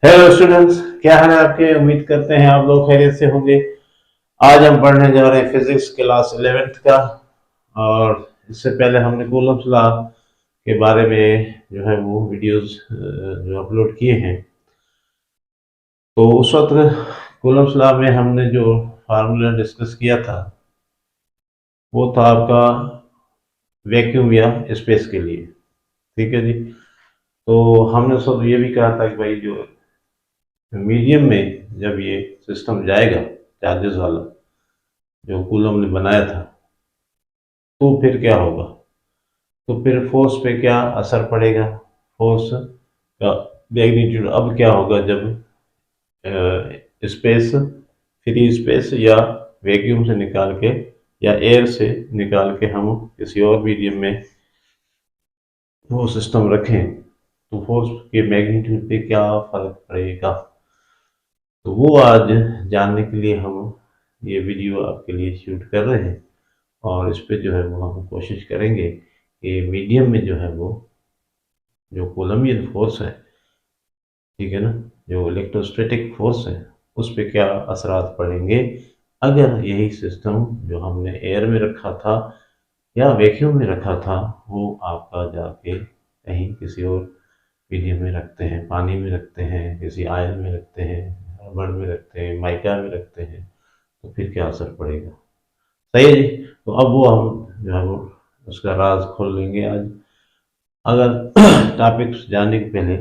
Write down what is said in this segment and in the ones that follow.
Hello students, क्या हाल है आपके। उम्मीद करते हैं आप लोग खैरियत से होंगे। आज हम पढ़ने जा रहे हैं फिजिक्स क्लास 11th का। और इससे पहले हमने कूलम्ब्स लॉ के बारे में जो है वो वीडियोस जो अपलोड किए हैं। तो उस वक्त कूलम्ब्स लॉ में हमने जो फार्मूला डिस्कस किया था वो था आपका वैक्यूम या स्पेस के लिए। ठीक है जी। तो हमने सब ये भी कहा था कि भाई जो मीडियम में जब ये सिस्टम जाएगा चार्जेस वाला जो कूलम ने बनाया था, तो फिर क्या होगा। तो फिर फोर्स पे क्या असर पड़ेगा, फोर्स का मैग्नीट्यूड अब क्या होगा जब स्पेस, फ्री स्पेस या वैक्यूम से निकाल के या एयर से निकाल के हम किसी और मीडियम में वो सिस्टम रखें तो फोर्स के मैग्नीट्यूड पे क्या फर्क पड़ेगा। तो वो आज जानने के लिए हम ये वीडियो आपके लिए शूट कर रहे हैं। और इस पे जो है वो हम कोशिश करेंगे कि मीडियम में जो है वो जो कोलम्बियन फोर्स है, ठीक है ना, जो इलेक्ट्रोस्टैटिक फोर्स है उस पे क्या असरात पड़ेंगे अगर यही सिस्टम जो हमने एयर में रखा था या वैक्यूम में रखा था वो आपका जाके कहीं किसी और मीडियम में रखते हैं, पानी में रखते हैं, किसी आयन में रखते हैं, रबड़ में रखते हैं, माइका में रखते हैं, तो फिर क्या असर पड़ेगा। सही है जी। तो अब वो हम जो है वो उसका राज खोल लेंगे आज। अगर टॉपिक जानने के पहले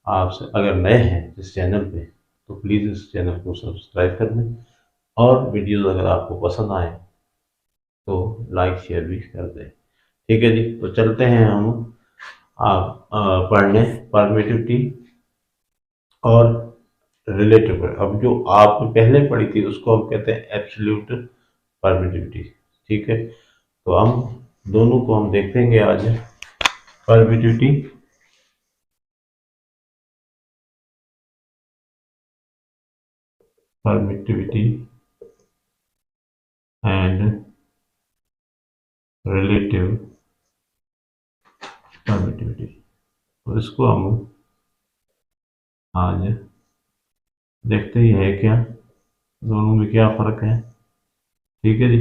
आप अगर नए हैं इस चैनल पे तो प्लीज़ इस चैनल को सब्सक्राइब कर दें। और वीडियोस अगर आपको पसंद आए तो लाइक शेयर भी कर दें। ठीक है जी। तो चलते हैं हम आप पढ़ने परमिटिविटी और रिलेटिव। अब जो आपने पहले पढ़ी थी उसको हम कहते हैं एब्सोल्यूट परमिटिविटी। ठीक है। तो हम दोनों को हम देखेंगे आज। Permittivity permittivity and relative permittivity. तो इसको हम आज देखते ही है क्या दोनों में क्या फर्क है। ठीक है जी।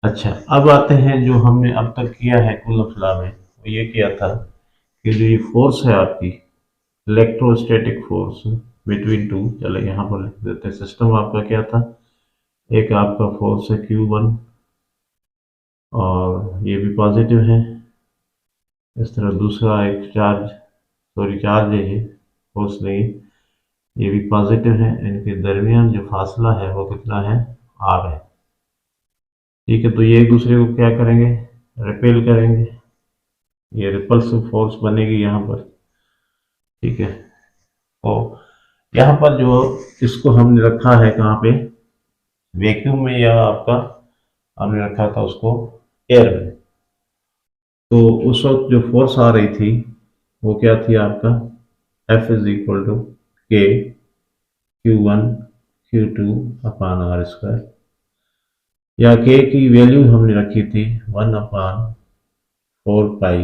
अच्छा, अब आते हैं जो हमने अब तक किया है कूलम्ब्स लॉ में, वो ये किया था कि जो ये फोर्स है आपकी इलेक्ट्रोस्टैटिक फोर्स बिटवीन टू, चले यहाँ पर लिख देते हैं। सिस्टम आपका क्या था, एक आपका फोर्स है Q1 और ये भी पॉजिटिव है। इस तरह दूसरा एक चार्ज, सॉरी चार्ज है ये, फोर्स नहीं, ये भी पॉजिटिव है। इनके दरमियान जो फासला है वो कितना है, R है। ठीक है। तो ये एक दूसरे को क्या करेंगे, रिपेल करेंगे। ये रिपल्सिव फोर्स बनेगी यहाँ पर। ठीक है। और यहाँ पर जो इसको हमने रखा है कहाँ पे, वैक्यूम में, या आपका हमने रखा था उसको एयर में। तो उस वक्त जो फोर्स आ रही थी वो क्या थी आपका, F इज इक्वल टू के Q1 Q2 upon are square, या के की वैल्यू हमने रखी थी 1 upon 4 pi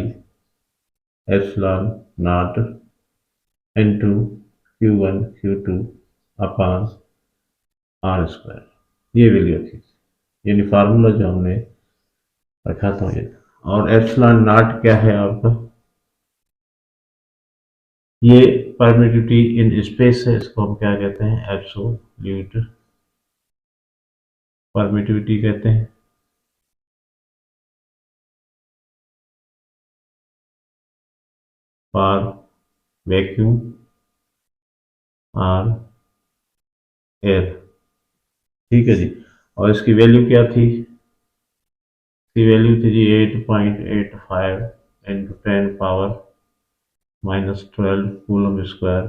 epsilon naught into Q1 Q2 upon are square. ये वैल्यू रखी थी, यानी फार्मूला जो हमने रखा था ये। और एप्सिलॉन नॉट क्या है आपका, ये परमिटिविटी इन स्पेस है, इसको हम क्या कहते हैं, एब्सोल्यूट परमिटिविटी कहते हैं। फॉर वैक्यूम और एयर। ठीक है जी। और इसकी वैल्यू क्या थी, इसकी वैल्यू थी जी 8.85 इंटू 10⁻⁻12 कूलम स्क्वायर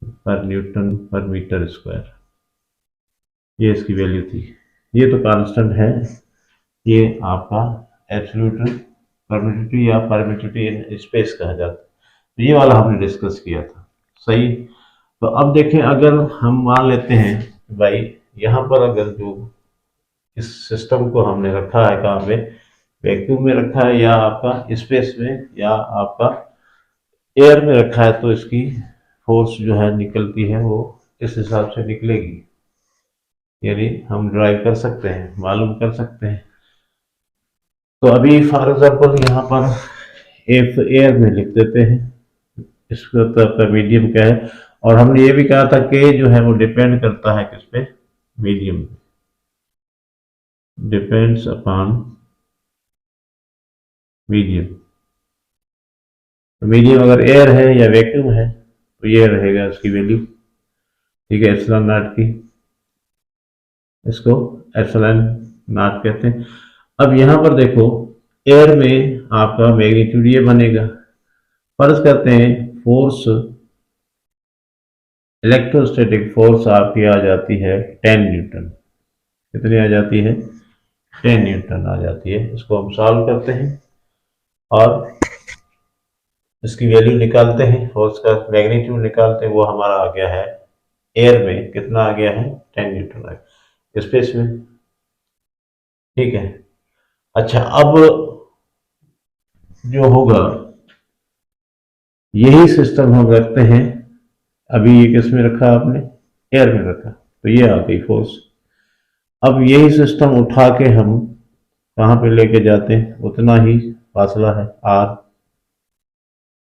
पर न्यूटन पर मीटर स्क्वायर। ये इसकी वैल्यू थी। ये तो कांस्टेंट है। ये आपका एब्सोल्यूट परमिटिविटी या परमिटिविटी इन स्पेस कहा जाता है। तो ये वाला हमने डिस्कस किया था। सही। तो अब देखें, अगर हम मान लेते हैं भाई यहाँ पर अगर जो इस सिस्टम को हमने रखा है कहाँ पे, वैक्यूम में रखा है या आपका स्पेस में या आपका एयर में रखा है, तो इसकी फोर्स जो है निकलती है वो इस हिसाब से निकलेगी, यानी हम ड्राइव कर सकते हैं, मालूम कर सकते हैं। तो अभी फॉर एग्जाम्पल यहाँ पर एफ एयर में लिख देते हैं, इसका तो आपका मीडियम क्या है। और हमने ये भी कहा था कि जो है वो डिपेंड करता है किस पे, medium, depends upon medium. Medium अगर एयर है या वैक्यूम है तो ये रहेगा उसकी वैल्यू, ठीक है, एप्सिलॉन नॉट की, इसको एप्सिलॉन नॉट कहते हैं। अब यहाँ पर देखो एयर में आपका मैग्नीट्यूड ये बनेगा, फर्ज करते हैं फोर्स, इलेक्ट्रोस्टैटिक फोर्स आपकी आ जाती है 10 न्यूटन। कितनी आ जाती है? 10 न्यूटन आ जाती है। इसको हम सॉल्व करते हैं और इसकी वैल्यू निकालते हैं, फोर्स का मैग्नीट्यूड निकालते हैं। वो हमारा आ गया है एयर में कितना आ गया है? 10 न्यूटन आ गया, स्पेस में, ठीक है। अच्छा, अब जो होगा यही सिस्टम हम रखते हैं, अभी ये किस में रखा आपने? एयर में रखा, तो ये आ गई फोर्स। अब यही सिस्टम उठा के हम कहाँ पे लेके जाते हैं? उतना ही फासला है आर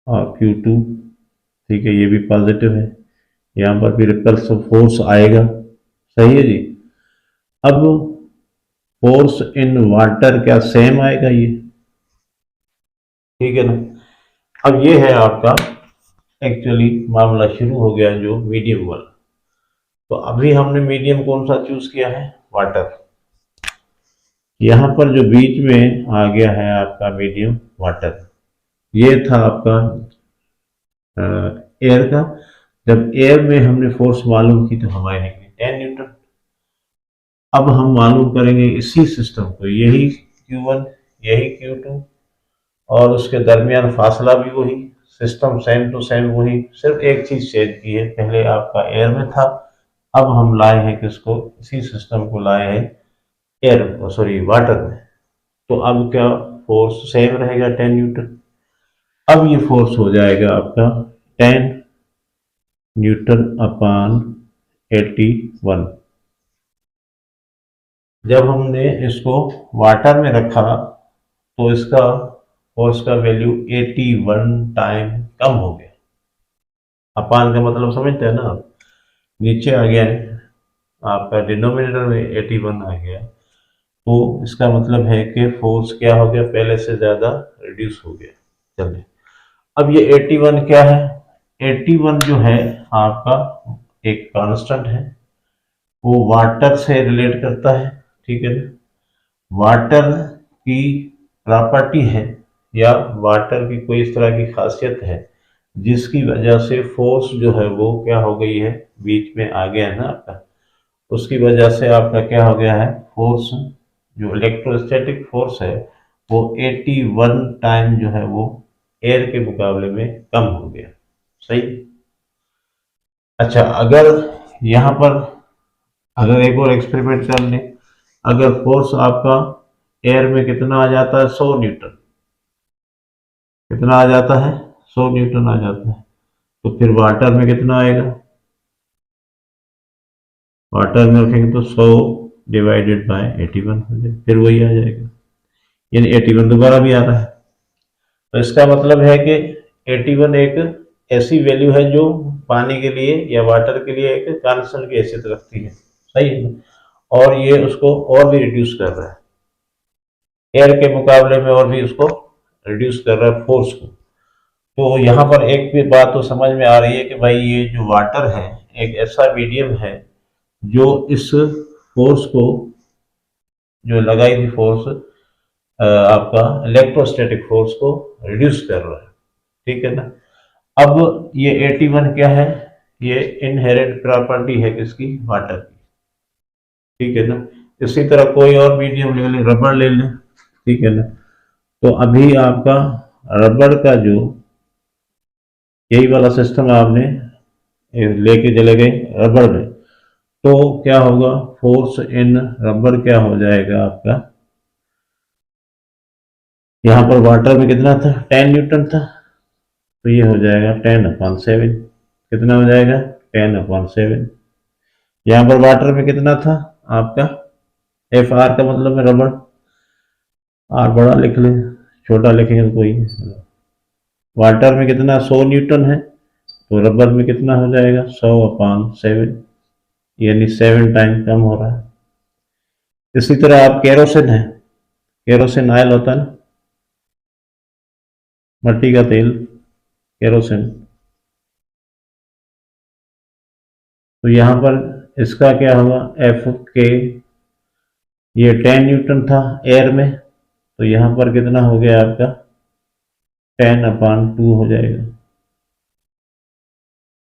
और Q2, ठीक है, ये भी पॉजिटिव है, यहाँ पर भी रिपल्सिव फोर्स आएगा, सही है जी। अब फोर्स इन वाटर क्या सेम आएगा ये, ठीक है ना। अब ये है आपका एक्चुअली मामला शुरू हो गया जो मीडियम वाला। तो अभी हमने मीडियम कौन सा चूज किया है? वाटर। यहाँ पर जो बीच में आ गया है आपका मीडियम वाटर, ये था आपका एयर का। जब एयर में हमने फोर्स मालूम की तो हमारे निकली 10 न्यूटन। अब हम मालूम करेंगे इसी सिस्टम को, यही Q1 यही Q2 और उसके दरमियान फासला भी वही, सिस्टम सेम टू सेम वही, सिर्फ एक चीज चेंज की है, पहले आपका एयर में था, अब हम लाए हैं किसको? इसी सिस्टम को लाए हैं एयर, सॉरी, वाटर में। तो अब क्या फोर्स सेम रहेगा 10 न्यूटन। अब ये फोर्स हो जाएगा आपका 10 न्यूटन अपॉन 81। जब हमने इसको वाटर में रखा तो इसका फोर्स का वैल्यू 81 टाइम कम हो गया। अपान का मतलब समझते हैं ना आप, नीचे आ गया है आपका डिनोमिनेटर में 81 आ गया, तो इसका मतलब है कि फोर्स क्या हो गया? पहले से ज्यादा रिड्यूस हो गया। चलिए, अब ये 81 क्या है? 81 जो है आपका एक कांस्टेंट है, वो वाटर से रिलेट करता है, ठीक है ना। वाटर की प्रॉपर्टी है या वाटर की कोई इस तरह की खासियत है जिसकी वजह से फोर्स जो है वो क्या हो गई है? बीच में आ गया है ना आपका, उसकी वजह से आपका क्या हो गया है? फोर्स, जो इलेक्ट्रोस्टैटिक फोर्स है वो 81 टाइम जो है वो एयर के मुकाबले में कम हो गया, सही। अच्छा, अगर यहाँ पर अगर एक और एक्सपेरिमेंट कर लें, अगर फोर्स आपका एयर में कितना आ जाता है? 100 न्यूटन। कितना आ जाता है? 100 न्यूटन आ जाता है। तो फिर वाटर में कितना आएगा? वाटर में रखेंगे तो 100 डिवाइडेड बाय 81 हो जाएगा, फिर वही आ जाएगा, यानी 81 दोबारा भी आ रहा है। तो इसका मतलब है कि 81 एक ऐसी वैल्यू है जो पानी के लिए या वाटर के लिए एक कांस्टेंट की हैसियत रखती है, सही है ना? और ये उसको और भी रिड्यूस कर रहा है, एयर के मुकाबले में और भी उसको रिड्यूस कर रहा है फोर्स को। तो यहाँ पर एक भी बात तो समझ में आ रही है कि भाई ये जो वाटर है एक ऐसा मीडियम है जो इस फोर्स को, जो लगाई थी फोर्स आपका इलेक्ट्रोस्टैटिक फोर्स को रिड्यूस कर रहा है, ठीक है ना। अब ये 81 क्या है? ये इनहेरेंट प्रॉपर्टी है किसकी? वाटर की, ठीक है ना। इसी तरह कोई और मीडियम ले लें, रबड़ ले लें, ठीक है ना। तो अभी आपका रबड़ का जो यही वाला सिस्टम आपने लेके चले गए रबड़ में, तो क्या होगा? फोर्स इन रबड़ क्या हो जाएगा आपका? यहाँ पर वाटर में कितना था? 10 न्यूटन था, तो ये हो जाएगा 10/7, कितना हो जाएगा 10/7। यहाँ पर वाटर में कितना था आपका, एफ आर का मतलब है रबड़, आर बड़ा लिख लें, छोटा लिखेंगे तो कोई नहीं। वाटर में कितना 100 न्यूटन है, तो रबर में कितना हो जाएगा 100/7, यानी 7 टाइम कम हो रहा है। इसी तरह आप केरोसिन है, केरोसिन ऑयल होता है ना, मिट्टी का तेल, केरोसिन, तो यहाँ पर इसका क्या होगा एफ के, ये 10 न्यूटन था एयर में, तो यहाँ पर कितना हो गया आपका 10/2 हो जाएगा,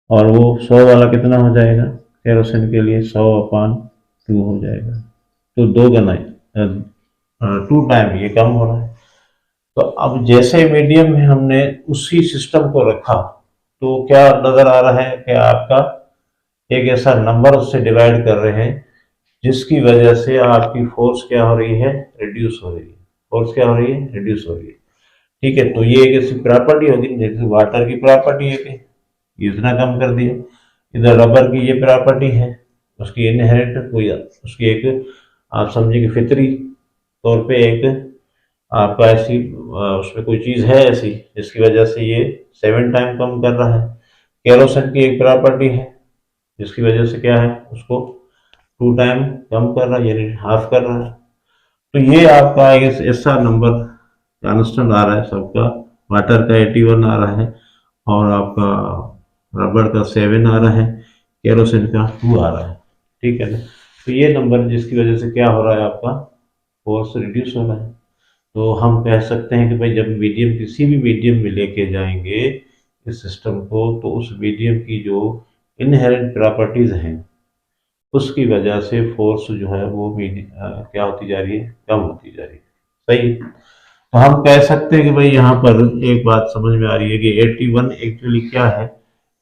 और वो 100 वाला कितना हो जाएगा केरोसिन के लिए 100/2 हो जाएगा, तो 2 गुना 2 टाइम ये कम हो रहा है। तो अब जैसे मीडियम में हमने उसी सिस्टम को रखा, तो क्या नजर आ रहा है कि आपका एक ऐसा नंबर उससे डिवाइड कर रहे हैं जिसकी वजह से आपकी फोर्स क्या हो रही है, रिड्यूस हो रही है। फोर्स क्या हो रही है, रिड्यूस हो रही है। ठीक है, तो ये एक ऐसी प्रॉपर्टी होगी, जैसे वाटर की प्रॉपर्टी है कि इतना कम कर दिया, इधर रबर की ये प्रॉपर्टी है, उसकी इनहेरिट कोई उसकी एक आप समझिए कि फितरी तौर पे एक आपका ऐसी उसमें कोई चीज़ है ऐसी जिसकी वजह से ये 7 टाइम कम कर रहा है। केरोसिन की एक प्रॉपर्टी है जिसकी वजह से क्या है उसको 2 टाइम कम कर रहा है, यानी हाफ कर रहा है। तो ये आपका एक ऐसा नंबर कांस्टेंट आ रहा है सबका, वाटर का 81 आ रहा है, और आपका रबर का 7 आ रहा है, केरोसिन का 2 आ रहा है। ठीक है ना, तो ये नंबर जिसकी वजह से क्या हो रहा है आपका फोर्स रिड्यूस हो रहा है। तो हम कह सकते हैं कि भाई जब मीडियम किसी भी मीडियम में लेके जाएंगे इस सिस्टम को, तो उस मीडियम की जो इनहेरेंट प्रॉपर्टीज हैं उसकी वजह से फोर्स जो है वो क्या होती जा रही है, कम होती जा रही है। सही। तो हम कह सकते हैं कि भाई यहाँ पर एक बात समझ में आ रही है कि 81 एक्चुअली क्या है,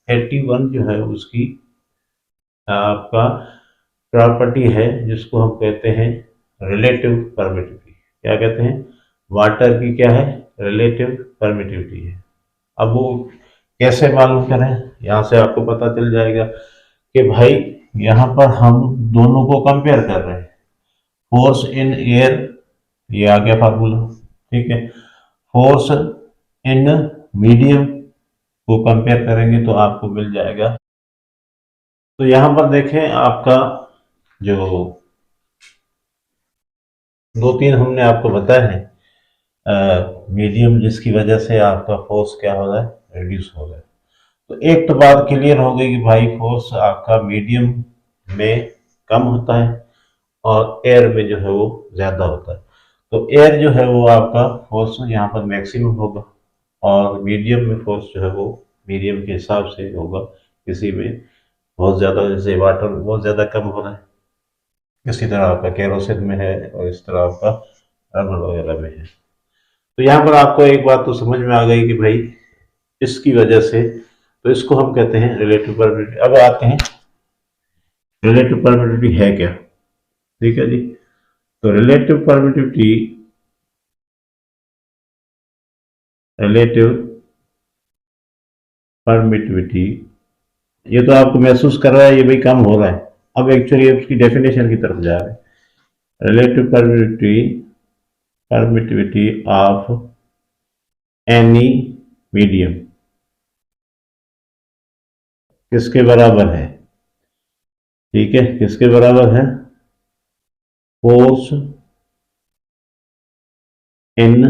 81 जो है उसकी आपका प्रॉपर्टी है जिसको हम कहते हैं रिलेटिव परमिटिविटी। क्या कहते हैं, वाटर की क्या है, रिलेटिव परमिटिविटी है। अब वो कैसे मालूम करें, यहाँ से आपको पता चल जाएगा कि भाई यहाँ पर हम दोनों को कंपेयर कर रहे हैं, फोर्स इन एयर, ये आ गया फार्मूला। ठीक है, फोर्स इन मीडियम को कंपेयर करेंगे तो आपको मिल जाएगा। तो यहाँ पर देखें आपका जो 2-3 हमने आपको बताया है मीडियम जिसकी वजह से आपका फोर्स क्या हो रहा है, रिड्यूस हो रहा है। तो एक तो बात क्लियर हो गई कि भाई फोर्स आपका मीडियम में कम होता है और एयर में जो है वो ज़्यादा होता है। तो एयर जो है वो आपका फोर्स यहाँ पर मैक्सिमम होगा, और मीडियम में फोर्स जो है वो मीडियम के हिसाब से होगा, किसी में बहुत ज़्यादा, जैसे वाटर में बहुत ज़्यादा कम हो रहा है, इसी तरह आपका केरोसिन में है, और इस तरह आपका रबर वगैरह में है। तो यहाँ पर आपको एक बात तो समझ में आ गई कि भाई इसकी वजह से, तो इसको हम कहते हैं रिलेटिव परमिटिविटी। अब आते हैं रिलेटिव परमिटिविटी है क्या। ठीक है जी, तो रिलेटिव परमिटिविटी, रिलेटिव परमिटिविटी ये तो आपको महसूस कर रहा है ये भाई कम हो रहा है। अब एक्चुअली उसकी डेफिनेशन की तरफ जा रहे हैं। Relative permittivity, permittivity of any medium किसके बराबर है, ठीक है, किसके बराबर है, force in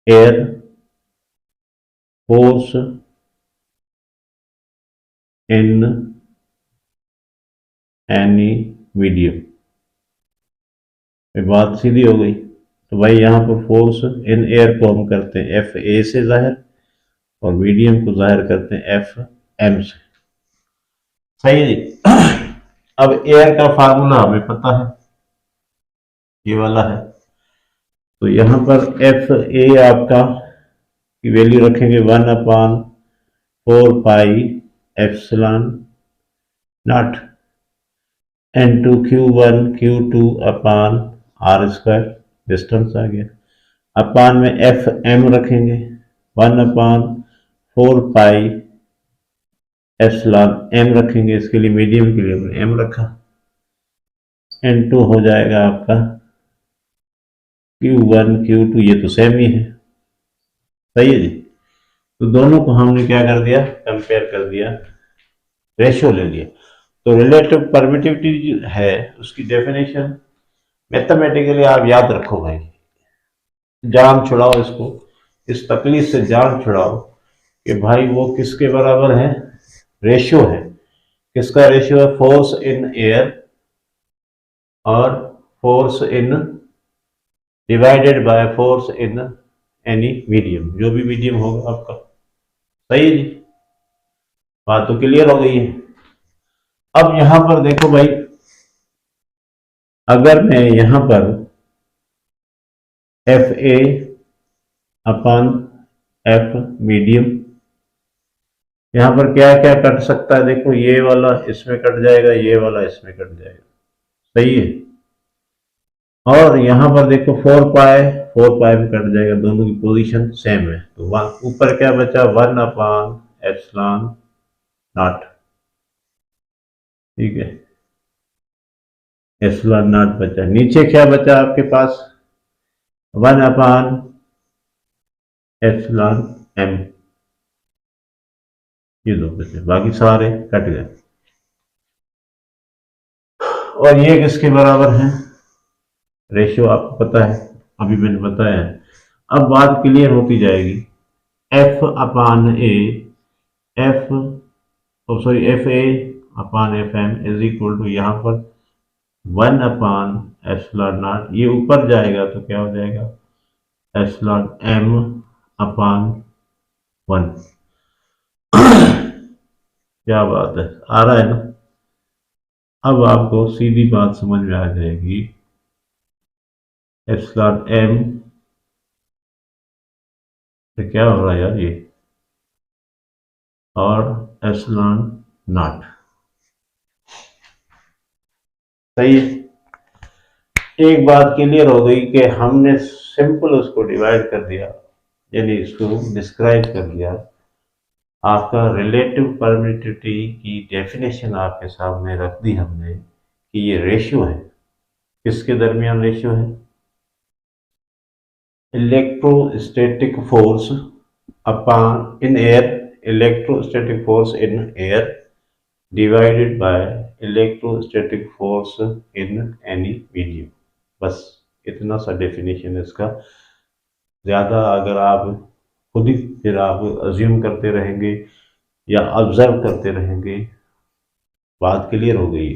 air, force in any medium. बात सीधी हो गई। तो भाई यहाँ पर फोर्स इन एयर को हम करते हैं एफ ए से जाहिर, और मीडियम को जाहिर करते हैं एफ एम से। सही है जी। अब एयर का फार्मूला हमें पता है, ये वाला है। तो यहाँ पर एफ ए आपका की वैल्यू रखेंगे 1/4 pi epsilon naught N2 Q1 Q2 upon are square, distance आ गया, अपान में एफ एम रखेंगे 1/4 पाई एप्सिलॉन एम रखेंगे, इसके लिए मीडियम के लिए हमने एम रखा। N2 हो जाएगा आपका Q1 Q2, ये तो सेम ही है, सही है जी। तो दोनों को हमने क्या कर दिया, कंपेयर कर दिया, रेशियो ले लिया। तो रिलेटिव परमिटिविटी है उसकी डेफिनेशन मैथमेटिकली आप याद रखो भाई, जान छुड़ाओ इसको, इस तकलीफ से जान छुड़ाओ कि भाई वो किसके बराबर है, रेशियो है। किसका रेशियो है, फोर्स इन एयर और force in divided by force in any medium, जो भी मीडियम होगा आपका, सही है जी। बात तो क्लियर हो गई है। अब यहां पर देखो भाई, अगर मैं यहां पर F A upon F medium, यहां पर क्या क्या कट सकता है, देखो ये वाला इसमें कट जाएगा, ये वाला इसमें कट जाएगा, सही है। और यहां पर देखो 4 पाई भी कट जाएगा, दोनों की पोजीशन सेम है। तो ऊपर क्या बचा, 1/एप्सिलॉन नॉट, ठीक है, एप्सिलॉन नॉट बचा। नीचे क्या बचा आपके पास, 1/एप्सिलॉन एम, ये दो बचे, बाकी सारे कट गए। और ये किसके बराबर है, रेशियो आपको पता है, अभी मैंने बताया है। अब बात क्लियर होती जाएगी, F upon A, F sorry F A upon F M is equal to, यहाँ पर 1/एप्सिलॉन नॉट, ये ऊपर जाएगा तो क्या हो जाएगा, एप्सिलॉन एम अपान 1। क्या बात है, आ रहा है ना। अब आपको सीधी बात समझ में आ जाएगी, एप्सिलॉन एम से क्या हो रहा है यार ये, और एप्सिलॉन नॉट, सही है। एक बात क्लियर हो गई कि हमने सिंपल उसको डिवाइड कर दिया, यानी इसको डिस्क्राइब कर दिया। आपका रिलेटिव परमिटिविटी की डेफिनेशन आपके सामने रख दी हमने कि ये रेशियो है, किसके दरमियान रेशियो है, electrostatic force upon in air, electrostatic force in air divided by electrostatic force in any medium. बस इतना सा डेफिनेशन है इसका। ज़्यादा अगर आप खुद ही फिर आप अज्यूम करते रहेंगे या ऑब्जर्व करते रहेंगे, बात क्लियर हो गई है।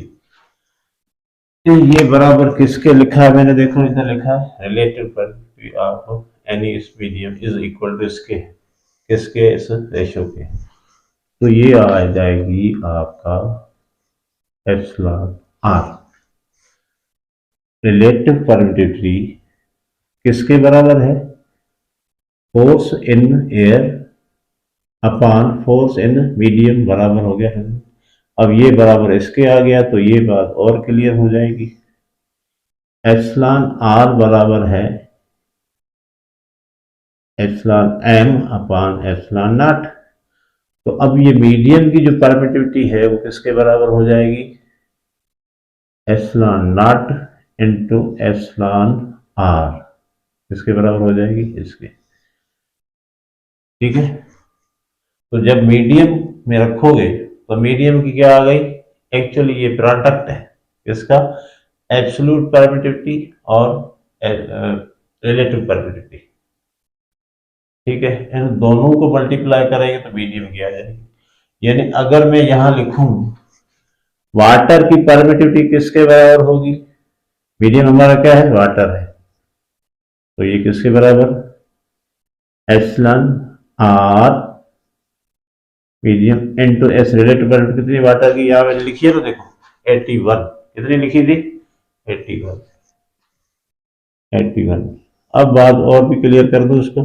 तो ये बराबर किसके लिखा है मैंने, देखो इधर लिखा है relative permittivity of any medium is equal to इसके, किसके, इस रेशो के। तो ये आ जाएगी आपका एप्सिलॉन आर। रिलेटिव परमिटिविटी किसके बराबर है, force in air upon force in medium, बराबर हो गया है। अब ये बराबर इसके आ गया तो ये बात और क्लियर हो जाएगी, एप्सिलॉन आर बराबर है epsilon M upon epsilon naught. तो अब ये मीडियम की जो परमिटिविटी है वो किसके बराबर हो जाएगी, epsilon naught into epsilon R, किसके बराबर हो जाएगी, इसके, ठीक है। तो जब मीडियम में रखोगे तो मीडियम की क्या आ गई, एक्चुअली ये प्रोडक्ट है किसका, एब्सोल्यूट परमिटिविटी और रिलेटिव परमिटिविटी, ठीक है। इन दोनों को मल्टीप्लाई करेंगे तो मीडियम की आ जाएगी। यानी अगर मैं यहां लिखूं वाटर की परमिटिविटी किसके बराबर होगी, मीडियम हमारा क्या है, वाटर है, तो ये किसके बराबर, epsilon r medium into S, relative permittivity कितनी वाटर की, यहां मैंने लिखी है तो देखो 81, कितनी लिखी थी, 81, 81। अब बात और भी क्लियर कर दूं इसको,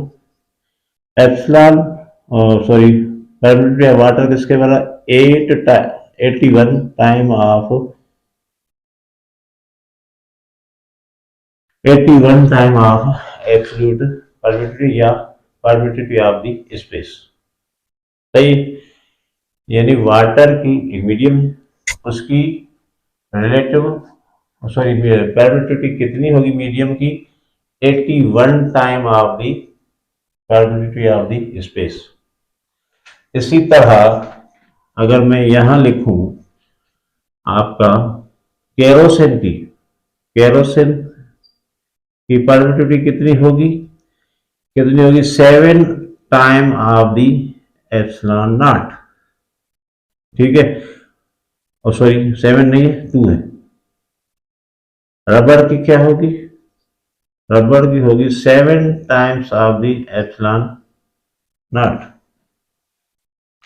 epsilon sorry permittivity of water किसके बराबर, 81 time of 81 time of absolute permittivity या परमिटिविटी ऑफ द स्पेस, सही। यानी वाटर की मीडियम उसकी रिलेटिव सॉरी परमिटिविटी कितनी होगी मीडियम की, 81 time of the permittivity of the space. इसी तरह अगर मैं यहां लिखूं आपका केरोसिन की परमिटिविटी कितनी होगी 7 time of the epsilon not. ठीक है, और सॉरी 7 नहीं है 2 है। रबर की क्या होगी, रबर की होगी 7 times of the epsilon naught.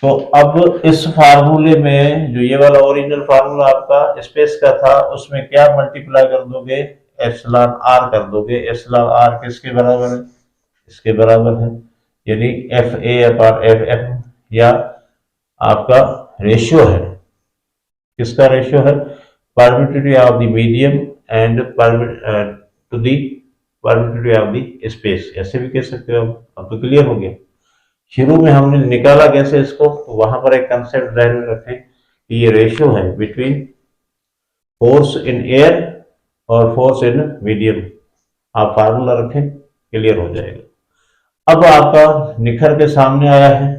तो अब इस फार्मूले में जो ये वाला ओरिजिनल फार्मूला आपका स्पेस का था उसमें क्या मल्टीप्लाई कर दोगे, एप्सिलॉन आर कर दोगे। एप्सिलॉन आर किसके बराबर है, इसके बराबर है, यानी F A upon F M, या आपका रेशियो है, किसका रेशियो है, permittivity of the medium and to the permittivity of the space, ऐसे भी कह सकते हो। अब तो क्लियर हो गया। शुरू में हमने निकाला कैसे इसको, तो वहां पर एक कंसेप्ट ध्यान में रखें कि ये रेशियो है बिटवीन फोर्स इन एयर और फोर्स इन मीडियम। आप फार्मूला रखें, क्लियर हो जाएगा। अब आपका निखर के सामने आया है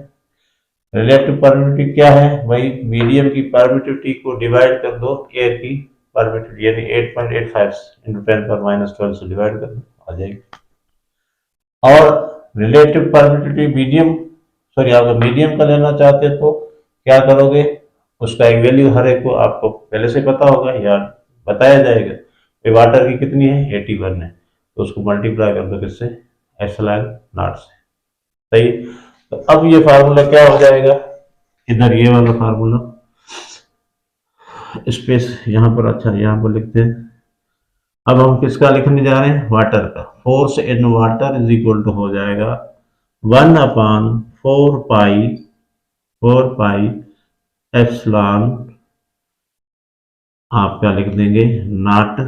रिलेटिव परमिटिविटी क्या है, वही मीडियम की परमिटिविटी को डिवाइड कर दो एयर की परमिटिविटी, यानी 8.85 इंटू 10⁻12 से डिवाइड कर दो, आ जाएगी। और रिलेटिव परमिटिविटी मीडियम सॉरी अगर मीडियम का लेना चाहते हैं तो क्या करोगे, उसका एक वैल्यू हर एक को आपको पहले से पता होगा या बताया जाएगा। ये वाटर की कितनी है 81 है, तो उसको मल्टीप्लाई कर दो किससे, एप्सिलॉन नॉट से। सही, तो अब ये फार्मूला क्या हो जाएगा, इधर ये वाला फार्मूला स्पेस यहाँ पर, अच्छा यहाँ पर लिखते हैं। अब हम किसका लिखने जा रहे हैं, वाटर का। Force in water is equal to हो जाएगा 1/4 पाई एप्सिलॉन, आप क्या लिख देंगे नॉट,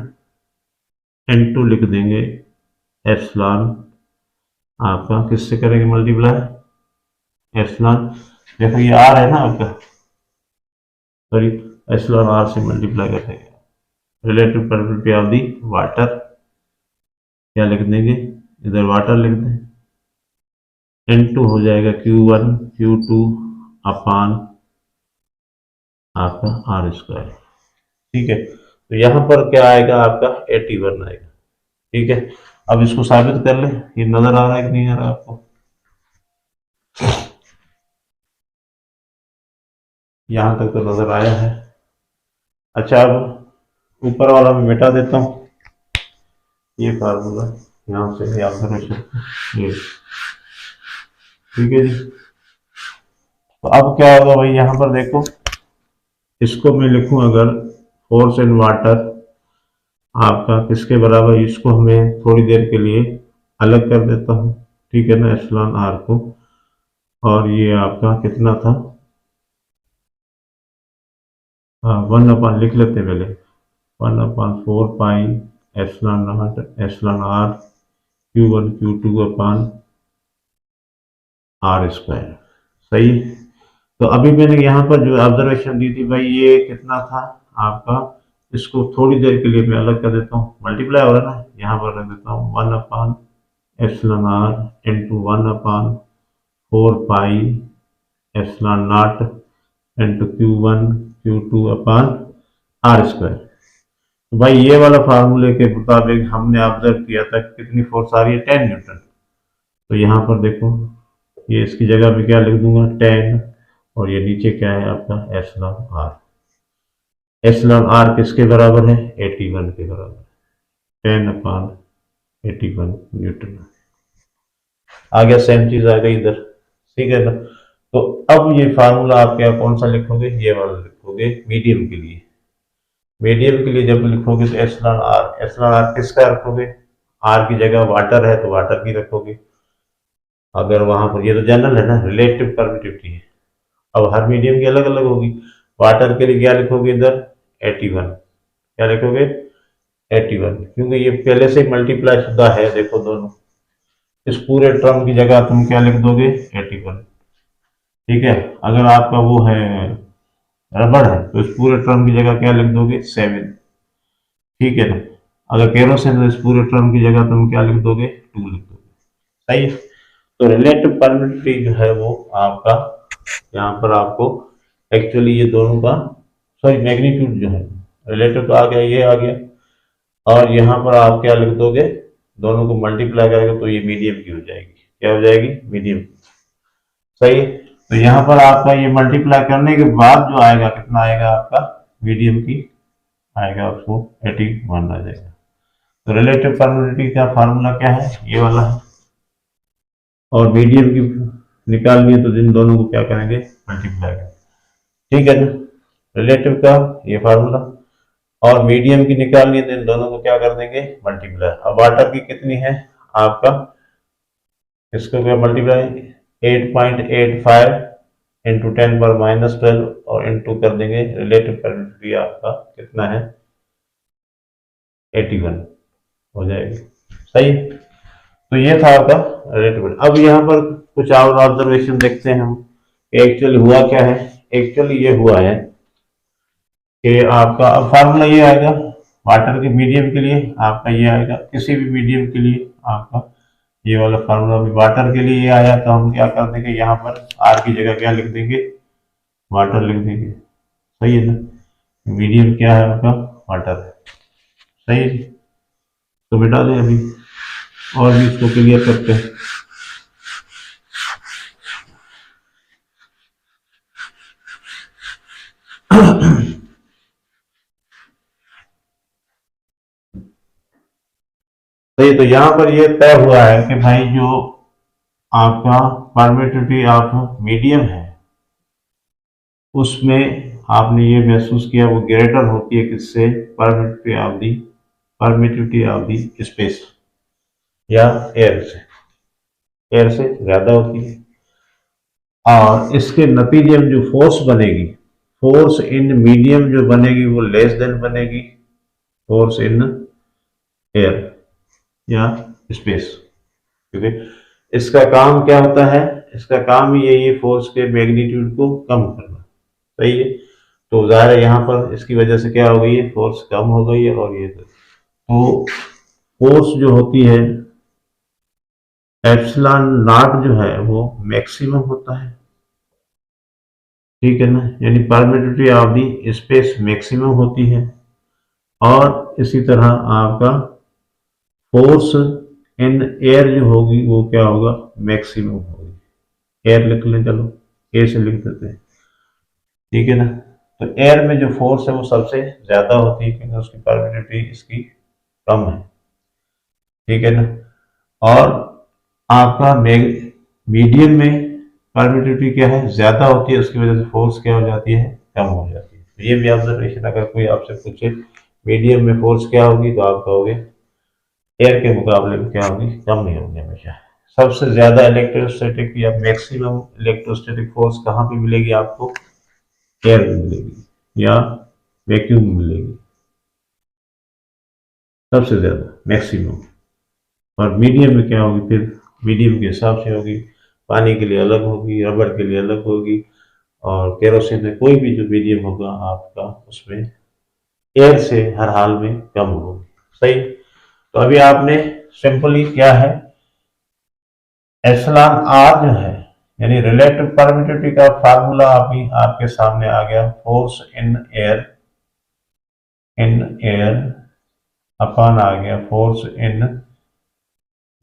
N2 लिख देंगे एप्सिलॉन, आपका किससे करेंगे मल्टीप्लाई, एप्सिलॉन, देखो ये आर है ना आपका, सॉरी एप्सिलॉन आर से मल्टीप्लाई कर देंगे। Relative permittivity of the water क्या लिख देंगे, इधर वाटर लिख दें, N2 हो जाएगा Q1 Q2 अपान आपका आर स्क्वायर। ठीक है, तो यहां पर क्या आएगा आपका 81 आएगा। ठीक है, अब इसको साबित कर ले, ये नजर आ रहा है कि नहीं आ रहा आपको, यहां तक तो नजर आया है। अच्छा, अब ऊपर वाला मैं मिटा देता हूं, ये फार्मूला यहां से ये ऑब्जर्वेशन ये, ठीक है जी। तो अब क्या होगा भाई, यहां पर देखो, इसको मैं लिखूं अगर फोर्स इन वाटर आपका किसके बराबर, इसको हमें थोड़ी देर के लिए अलग कर देता हूं, ठीक है ना, एप्सिलॉन आर को, और ये आपका कितना था, 1 लिख लेते पहले, 1/4 pi epsilon naught epsilon r Q1 Q2 upon are square. सही, तो अभी मैंने यहाँ पर जो ऑब्जर्वेशन दी थी भाई, ये कितना था आपका, इसको थोड़ी देर के लिए मैं अलग कर देता हूँ, मल्टीप्लाई हो रहा है ना, यहाँ पर रख देता हूँ one by epsilon R into 1/4 pi epsilon naught into Q1 Q2 upon are square. तो भाई ये वाला फार्मूले के मुताबिक हमने ऑब्जर्व किया था कितनी फोर्स आ रही है, 10 न्यूटन। तो यहाँ पर देखो, ये इसकी जगह पे क्या लिख दूंगा 10, और ये नीचे क्या है आपका एप्सिलॉन आर। एप्सिलॉन आर किसके बराबर है, 81 के बराबर, 10/81 न्यूटन। आ गया, सेम चीज आ गई इधर, ठीक है ना। तो अब ये फार्मूला आप क्या कौन सा लिखोगे, ये वाला लिखोगे मीडियम के लिए। मीडियम के लिए जब लिखोगे तो एप्सिलॉन आर किसका रखोगे, आर की जगह वाटर है तो वाटर की रखोगे। अगर वहां पर, ये तो जनरल है ना, रिलेटिव परमिटिविटी है, अब हर मीडियम की अलग अलग होगी। वाटर के लिए क्या लिखोगे इधर 81, क्या लिखोगे 81, क्योंकि ये पहले से मल्टीप्लाई शुदा है, देखो दोनों, इस पूरे टर्म की जगह तुम क्या लिख दोगे 81। ठीक है। अगर आपका वो है रबड़ है तो इस पूरे टर्म की जगह क्या लिख दोगे, 7। ठीक है ना। अगर केरोसिन है तो इस पूरे टर्म की जगह तुम क्या लिख दोगे, 2 लिख दोगे। सही है। तो रिलेटिव परमिटिविटी जो है वो आपका यहाँ पर आपको एक्चुअली ये दोनों का, सॉरी मैग्नीट्यूड जो है, रिलेटिव तो आ गया, ये आ गया, और यहाँ पर आप क्या लिख दोगे, दोनों को मल्टीप्लाई करेंगे तो ये मीडियम की हो जाएगी। क्या हो जाएगी, मीडियम। सही है। तो यहाँ पर आपका ये मल्टीप्लाई करने के बाद जो आएगा कितना आएगा आपका, मीडियम की आएगा, उसको 81 आ जाएगा। तो रिलेटिव परमिटिविटी का फार्मूला क्या है, ये वाला है। और मीडियम की निकालनी है तो इन दोनों को क्या करेंगे, मल्टीप्लाई करेंगे। ठीक है ना, रिलेटिव का ये फार्मूला, और मीडियम की निकालनी है तो इन दोनों को क्या कर देंगे, मल्टीप्लाई। अब वाटर की कितनी है आपका, इसको क्या मल्टीप्लाई, 8.85 इंटू 10⁻12 और इंटू कर देंगे, रिलेटिव परमिटिविटी आपका कितना है, 81 हो जाएगी। सही। तो ये था आपका रिलेटिव। अब यहाँ पर कुछ और ऑब्जर्वेशन देखते हैं हम, एक्चुअली हुआ क्या है। एक्चुअली ये हुआ है कि आपका अब फार्मूला ये आएगा वाटर के मीडियम के लिए, आपका ये आएगा किसी भी मीडियम के लिए आपका ये वाला फार्मूला भी वाटर के लिए ये आया, तो हम क्या कर देंगे, यहाँ पर आर की जगह क्या लिख देंगे, वाटर लिख देंगे। सही है ना, मीडियम क्या है आपका, वाटर है। सही है। तो बेटा दें अभी और भी इसको क्लियर करते हैं। सही। तो यहाँ पर ये तय हुआ है कि भाई जो आपका परमिटिविटी ऑफ मीडियम है उसमें आपने ये महसूस किया वो ग्रेटर होती है किससे, परमिटिविटी ऑफ दी स्पेस या एयर से, एयर से ज्यादा होती है। और इसके नतीजे में जो फोर्स बनेगी, फोर्स इन मीडियम जो बनेगी वो लेस देन बनेगी फोर्स इन एयर या स्पेस। क्योंकि इसका काम क्या होता है, इसका काम ही यही है फोर्स के मैग्नीट्यूड को कम करना। सही है। तो जाहिर है यहाँ पर इसकी वजह से क्या हो गई है, फोर्स कम हो गई है। और ये तो फोर्स जो होती है एप्सिलॉन नॉट जो है वो मैक्सिमम होता है। ठीक है ना, यानी permittivity of the space maximum होती है। और इसी तरह आपका फोर्स इन एयर जो होगी वो क्या होगा, मैक्सिमम होगी। एयर लिख लें, चलो ए से लिख देते हैं। ठीक है ना। तो एयर में जो फोर्स है वो सबसे ज्यादा होती है क्योंकि उसकी परमिटिविटी इसकी कम है। ठीक है ना। और आपका मीडियम में परमिटिविटी क्या है, ज्यादा होती है, उसकी वजह से फोर्स क्या हो जाती है, कम हो जाती है। तो ये भी ऑब्जर्वेशन अगर कोई आपसे पूछे मीडियम में फोर्स क्या होगी तो आप कहोगे एयर के मुकाबले में क्या होगी, कम नहीं होगी हमेशा। सबसे ज्यादा इलेक्ट्रोस्टैटिक या मैक्सिमम इलेक्ट्रोस्टैटिक फोर्स कहाँ पे मिलेगी आपको, एयर में मिलेगी या वैक्यूम में मिलेगी सबसे ज्यादा मैक्सिमम। और मीडियम में क्या होगी, फिर मीडियम के हिसाब से होगी, पानी के लिए अलग होगी, रबड़ के लिए अलग होगी, और केरोसिन में कोई भी जो मीडियम होगा आपका उसमें एयर से हर हाल में कम होगी। सही। तो अभी आपने सिंपली क्या है, एप्सिलॉन आर जो है यानी रिलेटिव परमिटिविटी का फार्मूला अभी आपके सामने आ गया, फोर्स इन एयर अपन आ गया फोर्स इन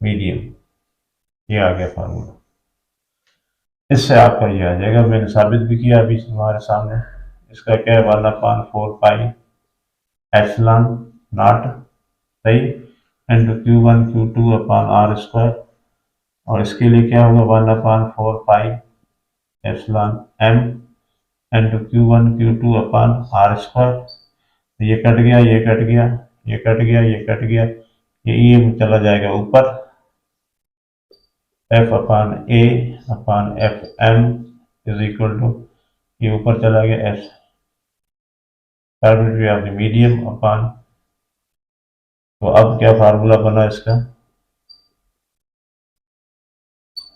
मीडियम, ये आ गया फार्मूला। इससे आपका ये आ जाएगा, मैंने साबित भी किया अभी तुम्हारे सामने। इसका क्या है, 1/4 पाई एप्सिलॉन नॉट, सही, इंटू Q1 Q2/r²। और इसके लिए क्या होगा, 1/4 pi epsilon m into Q1 Q2/r²। ये कट गया, ये कट गया, ये कट गया, ये कट गया, ये e चला जाएगा ऊपर, F/A/Fm इज इक्वल टू, ये ऊपर चला गया as permittivity of the medium upon. तो अब क्या फार्मूला बना इसका,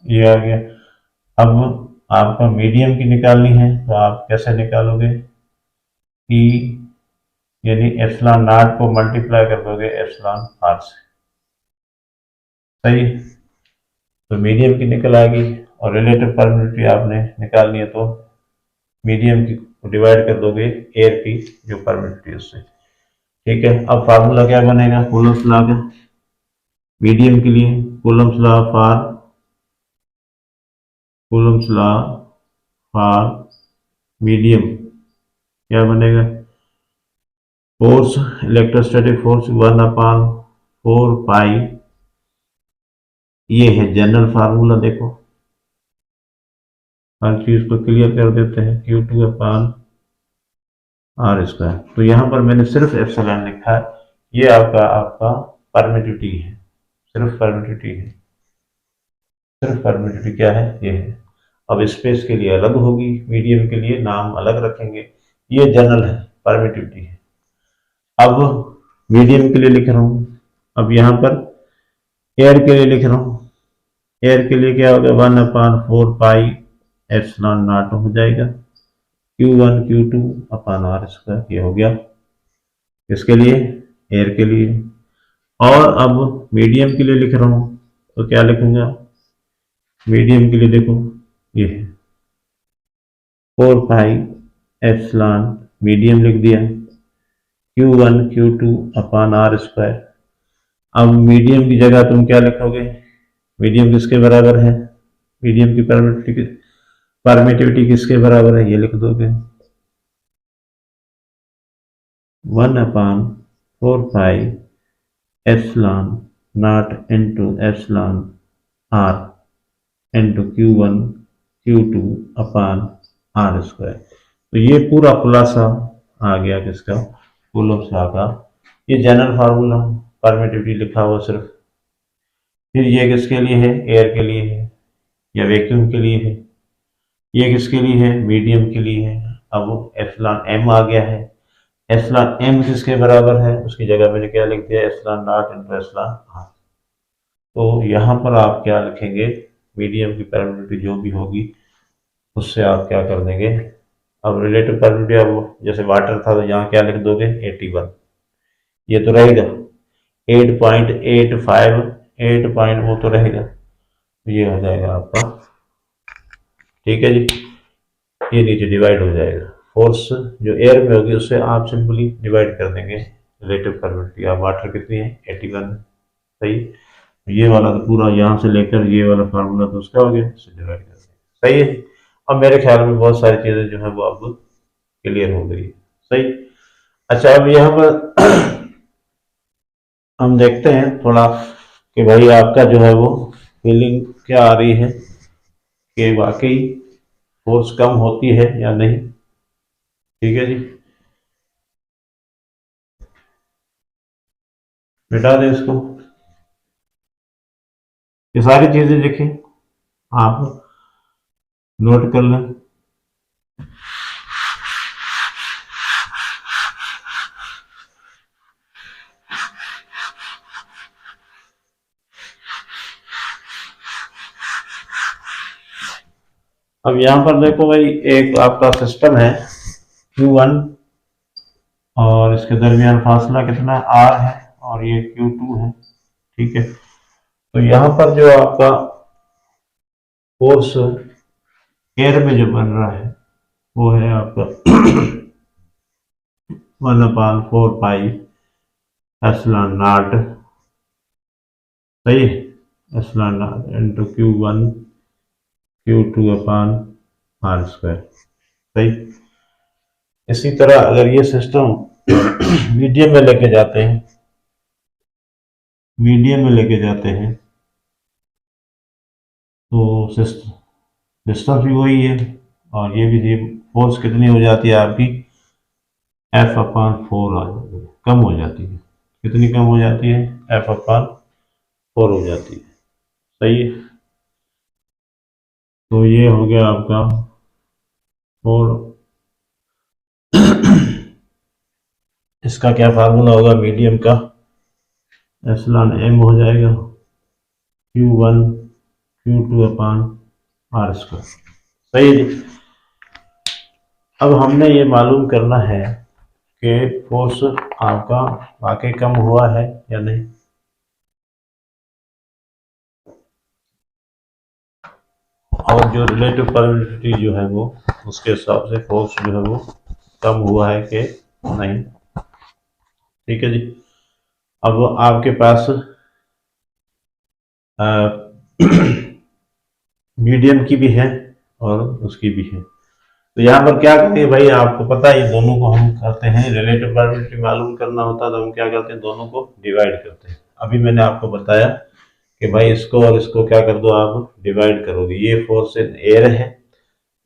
ये आ गया। अब आपका मीडियम की निकालनी है तो आप कैसे निकालोगे कि यानी एप्सिलॉन नॉट को मल्टीप्लाई कर दोगे एप्सिलॉन आर से। सही, तो मीडियम की निकल आएगी और रिलेटिव परमिटिविटी आपने निकालनी है तो मीडियम की डिवाइड कर दोगे एयर की जो परमिटिविटी उससे। ठीक है, अब फार्मूला क्या बनेगा कूलम्स लॉ का मीडियम के लिए। कूलम्स लॉ फॉर मीडियम क्या बनेगा, फोर्स इलेक्ट्रोस्टैटिक फोर्स 1/4 पाई, ये है जनरल फार्मूला। देखो हर चीज को क्लियर कर देते हैं, Q2/R²। तो यहां पर मैंने सिर्फ एप्सिलॉन लिखा है, ये आपका परमिटिविटी है, सिर्फ परमिटिविटी है, सिर्फ परमिटिविटी क्या है ये है। अब स्पेस के लिए अलग होगी, मीडियम के लिए नाम अलग रखेंगे, ये जनरल है परमिटिविटी है। अब मीडियम के लिए लिख रहा हूं, अब यहां पर एयर के लिए लिख रहा हूं, एयर के लिए क्या होगा 1/4 पाई एप्सिलॉन नॉट हो जाएगा Q1 Q2/R², ये हो गया इसके लिए एयर के लिए। और अब मीडियम के लिए लिख रहा हूं तो क्या लिखूंगा, मीडियम के लिए देखो ये है 4 पाई एप्सिलॉन, मीडियम लिख दिया Q1 Q2/R²। अब मीडियम की जगह तुम क्या लिखोगे, मीडियम किसके बराबर है, मीडियम की परमिटिविटी किसके बराबर है, ये लिख दोगे 1/4 pi epsilon naught into epsilon r into Q1 Q2/R²। तो ये पूरा खुलासा आ गया किसका, कूलम्स लॉ का। ये जनरल फार्मूला परमिटिविटी लिखा हुआ सिर्फ। फिर ये किसके लिए है, एयर के लिए है या वैक्यूम के लिए है, ये किसके लिए है, मीडियम के लिए है। अब एप्सिलॉन एम आ गया है, एप्सिलॉन एम किसके बराबर है, उसकी जगह मैंने क्या लिख दिया epsilon naught into epsilon r. तो यहाँ पर आप क्या लिखेंगे, मीडियम की परमिटिविटी जो भी होगी उससे आप क्या कर देंगे। अब रिलेटिव परमिटिविटी, अब जैसे वाटर था तो यहाँ क्या लिख दोगे 81, ये तो रहेगा 8.85, 8 पॉइंट वो तो रहेगा, ये हो जाएगा आपका। ठीक है जी, ये नीचे डिवाइड हो जाएगा, फोर्स जो एयर में होगी उससे आप सिंपली डिवाइड कर देंगे रिलेटिव परमिटिविटी। आप वाटर कितनी है 81, सही। ये वाला तो पूरा यहाँ से लेकर ये वाला फार्मूला तो उसका हो गया, इससे डिवाइड कर देंगे, सही है। अब मेरे ख्याल में बहुत सारी चीजें जो है वो अब क्लियर हो गई, सही। अच्छा, अब यहाँ पर हम देखते हैं थोड़ा कि भाई आपका जो है वो फीलिंग क्या आ रही है कि वाकई फोर्स कम होती है या नहीं। ठीक है जी, मिटा दें इसको, ये सारी चीजें देखें आप नोट कर लें। अब यहां पर देखो भाई, एक आपका सिस्टम है Q1 और इसके दरमियान फासला कितना R है और ये Q2 है। ठीक है, तो यहां पर जो आपका फोर्स एयर में जो बन रहा है वो है आपका 1/4 पाई एप्सिलॉन नॉट, सही, epsilon naught into Q1 Q2/R², सही। इसी तरह अगर ये सिस्टम मीडियम में लेके जाते हैं, मीडियम में लेके जाते हैं तो सिस्टम भी वही है और ये भी फोर्स कितनी हो जाती है आपकी F/4 आ जाती है, कम हो जाती है। कितनी कम हो जाती है, F/4 हो जाती है, सही है। तो ये हो गया आपका 4। इसका क्या फार्मूला होगा मीडियम का, एप्सिलॉन एम हो जाएगा Q1 Q2/R², सही है जी। अब हमने ये मालूम करना है कि फोर्स आपका वाकई कम हुआ है या नहीं। और जो रिलेटिव परमिटिविटी जो है वो उसके हिसाब से फोर्स जो है वो कम हुआ है कि नहीं। ठीक है जी। अब आपके पास मीडियम की भी है और उसकी भी है। तो यहाँ पर क्या करते हैं भाई, आपको पता है दोनों को हम करते हैं, रिलेटिव परमिटिविटी मालूम करना होता है तो हम क्या करते हैं, दोनों को डिवाइड करते हैं। अभी मैंने आपको बताया कि भाई इसको और इसको क्या कर दो, आप डिवाइड करोगे। ये फोर्स इन एयर है,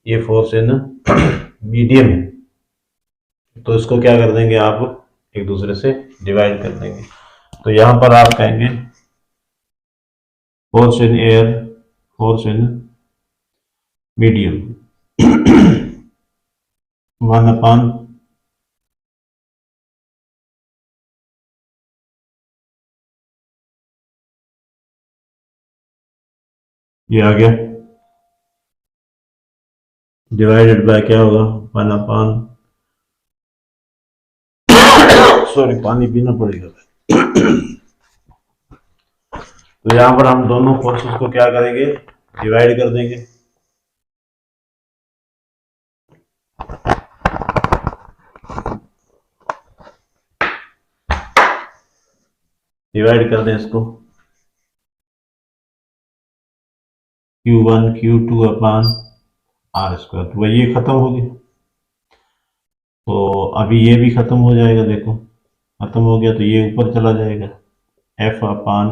ये फोर्स इन मीडियम है, तो इसको क्या कर देंगे आप, एक दूसरे से डिवाइड कर देंगे। तो यहाँ पर आप कहेंगे force in air, force in medium 1/, ये आ गया, डिवाइडेड बाय क्या होगा, 1/, सॉरी पानी पीना पड़ेगा। तो यहाँ पर हम दोनों फोर्सेस को क्या करेंगे, डिवाइड कर देंगे। डिवाइड कर दें इसको, Q1 Q2 अपान R²। तो वही ये खत्म हो गया, तो अभी ये भी खत्म हो जाएगा, देखो खत्म हो गया, तो ये ऊपर चला जाएगा, F/Fm,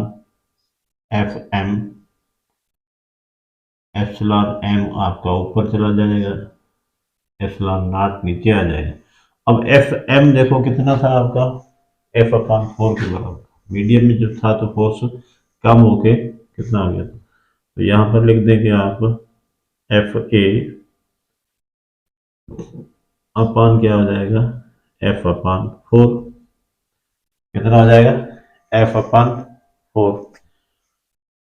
एप्सिलॉन m आपका ऊपर चला जाएगा, एप्सिलॉन0 नीचे आ जाएगा। अब Fm देखो कितना था आपका, F/4 के बराबर। मीडियम में जब था तो फोर्स कम होके कितना आ गया था, तो यहाँ पर लिख देंगे आप Fa अपान क्या हो जाएगा, F/4, कितना हो जाएगा, F/4।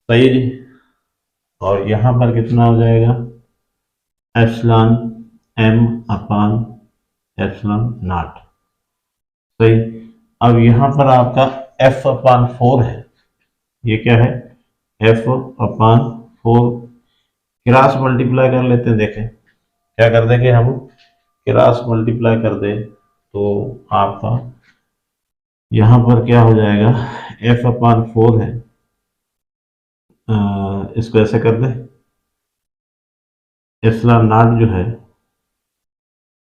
सही है जी। और यहाँ पर कितना हो जाएगा, एप्सिलॉन m/एप्सिलॉन0। सही। अब यहाँ पर आपका F/4 है, ये क्या है, F/4, क्रॉस मल्टीप्लाई कर लेते हैं, देखें क्या कर देंगे हम, क्रॉस मल्टीप्लाई कर दें तो आपका यहाँ पर क्या हो जाएगा, F/4 है, इसको ऐसे कर दें, एप्सिलॉन0 जो है।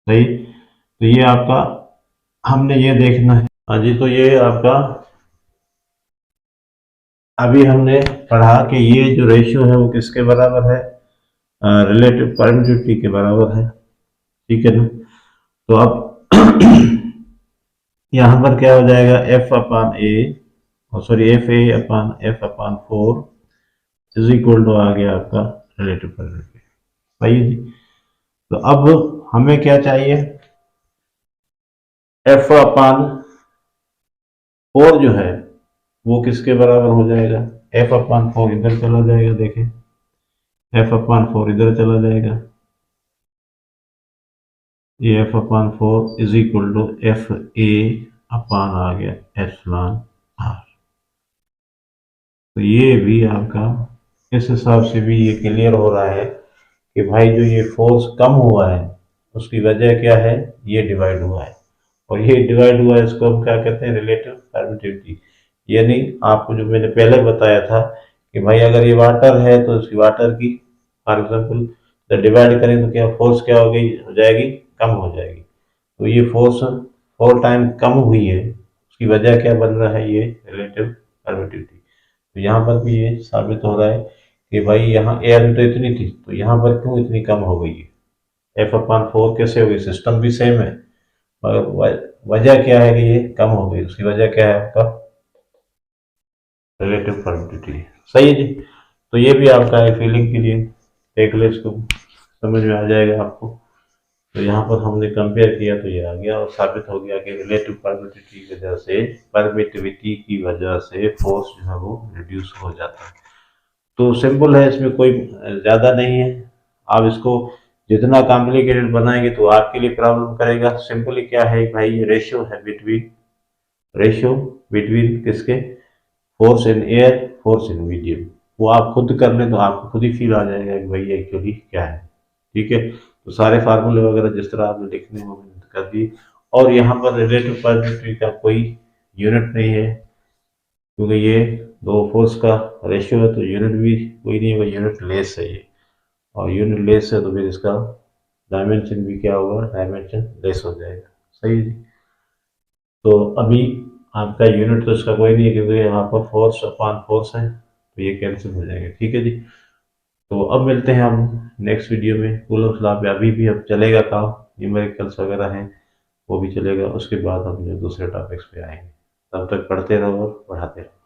सही। तो ये आपका, हमने ये देखना है। हाँ जी, तो ये आपका अभी हमने पढ़ा कि ये जो रेशियो है वो किसके बराबर है, रिलेटिव परमिटिविटी के बराबर है। ठीक है ना। तो अब यहाँ पर क्या हो जाएगा, F/A, sorry Fa/F/4 is equal to आ गया आपका रिलेटिव परमिटिविटी। सही है जी। तो अब हमें क्या चाहिए, F/4 जो है वो किसके बराबर हो जाएगा, F/4 इधर चला जाएगा, देखें F/4 इधर चला जाएगा, ये F/4 is equal to Fa आ गया एप्सिलॉन r। तो ये भी आपका इस हिसाब से भी ये क्लियर हो रहा है कि भाई जो ये फोर्स कम हुआ है उसकी वजह क्या है, ये डिवाइड हुआ है। और ये डिवाइड हुआ है, इसको हम क्या कहते हैं, रिलेटिव परमिटिविटी। यानी आपको जो मैंने पहले बताया था कि भाई अगर ये वाटर है तो इसकी वाटर की फॉर एग्जाम्पल जब डिवाइड करें तो क्या फोर्स क्या हो गई, हो जाएगी, कम हो जाएगी। तो ये फोर्स 4 टाइम कम हुई है, उसकी वजह क्या बन रहा है, ये रिलेटिव परमिटिविटी। तो यहाँ पर भी ये साबित हो रहा है कि भाई यहाँ एयर भी तो इतनी थी, तो यहाँ पर क्यों इतनी कम हो गई है, F/4 कैसे हो गई, सिस्टम भी सेम है, मगर वजह क्या है कि ये कम हो गई, उसकी वजह क्या है आपका, रिलेटिव परमिटिविटी। सही है जी। तो ये भी आपका है फीलिंग के लिए, देख ले इसको, समझ में आ जाएगा आपको। तो यहाँ पर हमने कंपेयर किया तो ये आ गया और साबित हो गया कि रिलेटिव परमिटिविटी की वजह से, परमिटिविटी की वजह से फोर्स जो है वो रिड्यूस हो जाता है। तो सिंपल है, इसमें कोई ज़्यादा नहीं है। आप इसको जितना कॉम्प्लिकेटेड बनाएंगे तो आपके लिए प्रॉब्लम करेगा। सिंपली क्या है भाई, ये रेशियो बिटवीन किसके, force in air, force in medium, वो आप खुद कर लें तो आपको खुद ही फील आ जाएगा कि भाई एक्चुअली क्या है। ठीक है, तो सारे फार्मूले वगैरह जिस तरह आपने लिखने हो मैंने कर दिए। और यहाँ पर रिलेटिव पॉजिटिविटी का कोई यूनिट नहीं है, क्योंकि ये दो फोर्स का रेशियो है, तो यूनिट भी कोई नहीं होगा, यूनिट लेस है ये, और यूनिट लेस है तो फिर इसका डायमेंशन भी क्या होगा, डायमेंशन लेस हो जाएगा। सही है जी। तो अभी आपका यूनिट तो इसका कोई नहीं है, क्योंकि यहाँ पर फोर्स अपॉन फोर्स है, तो ये कैंसिल हो जाएगा। ठीक है जी। तो अब मिलते हैं हम नेक्स्ट वीडियो में। कूलम्स लॉ पे अभी भी अब चलेगा काम, न्यूमेरिकल्स वगैरह हैं वो भी चलेगा, उसके बाद हम जो दूसरे टॉपिक्स पे आएंगे। तब तक पढ़ते रहो और पढ़ाते रहो।